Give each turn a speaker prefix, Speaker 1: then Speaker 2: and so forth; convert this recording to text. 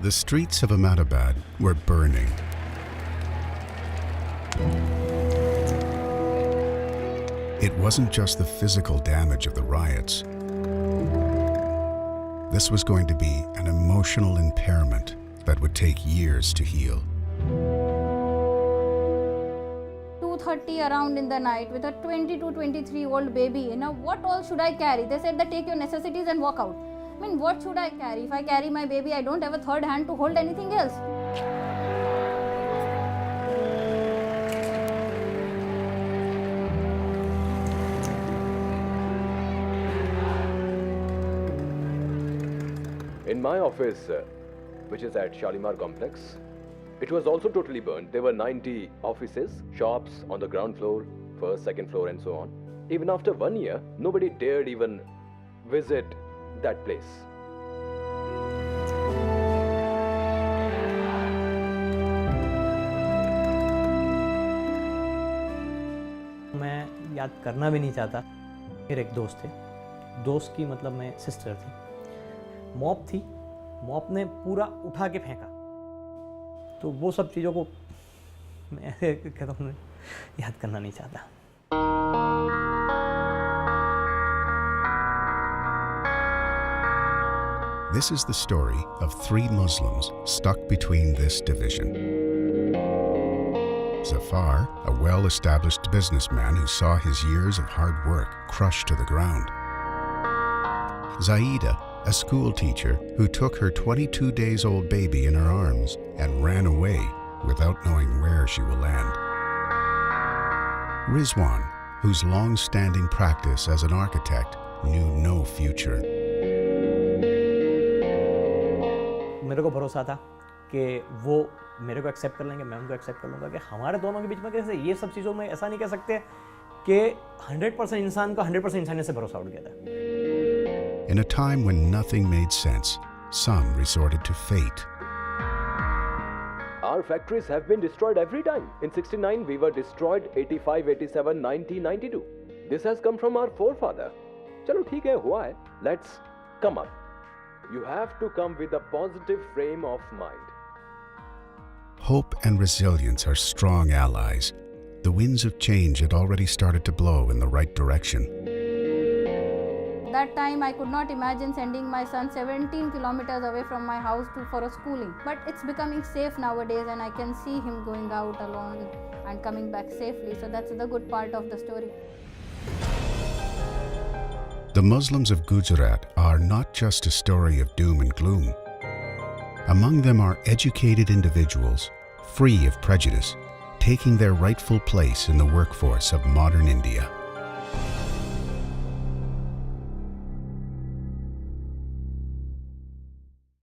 Speaker 1: The streets of Ahmedabad were burning. It wasn't just the physical damage of the riots. This was going to be an emotional impairment that would take years to heal.
Speaker 2: 2:30 around in the night with a 22, 23-year-old baby. What all should I carry? They said that take your necessities and walk out. I mean, what should I carry? If I carry my baby, I don't have a third hand to hold anything else.
Speaker 3: In my office, which is at Shalimar Complex, it was also totally burned. There were 90 offices, shops on the ground floor, first, second floor and so on. Even after 1 year, nobody dared even visit that place.
Speaker 4: मैं याद करना भी नहीं चाहता। मेरे एक दोस्त थे, दोस्त की मतलब मैं सिस्टर थी। मॉप थी, मॉप ने पूरा उठा के फेंका। तो वो सब चीज़ों को मैं ऐसे कहता हूँ याद करना नहीं चाहता।
Speaker 1: This is the story of 3 Muslims stuck between this division. Zafar, a well-established businessman who saw his years of hard work crushed to the ground. Zaida, a school teacher who took her 22 days old baby in her arms and ran away without knowing where she will land. Rizwan, whose long-standing practice as an architect knew no future.
Speaker 4: मेरे को भरोसा था कि वो मेरे को accept कर लेंगे, मैं उनको एक्सेप्ट कर लूँगा। कि हमारे दोनों के बीच में कैसे ये सब चीज़ों में ऐसा नहीं कह सकते कि 100% इंसान का 100% इंसानियत से भरोसा उठ गया था।
Speaker 1: In a time when nothing made sense, some resorted to fate.
Speaker 3: Our factories have been destroyed every time. In 69, we were destroyed, 85, 87, 90, 92. This has come from our forefather. Chalo, theek hai, hua hai. Let's come up. You have to come with a positive frame of mind.
Speaker 1: Hope and resilience are strong allies. The winds of change had already started to blow in the right direction.
Speaker 2: That time I could not imagine sending my son 17 kilometers away from my house for a schooling. But it's becoming safe nowadays and I can see him going out alone and coming back safely. So that's the good part of the story.
Speaker 1: The Muslims of Gujrat are not just a story of doom and gloom. Among them are educated individuals, free of prejudice, taking their rightful place in the workforce of modern India.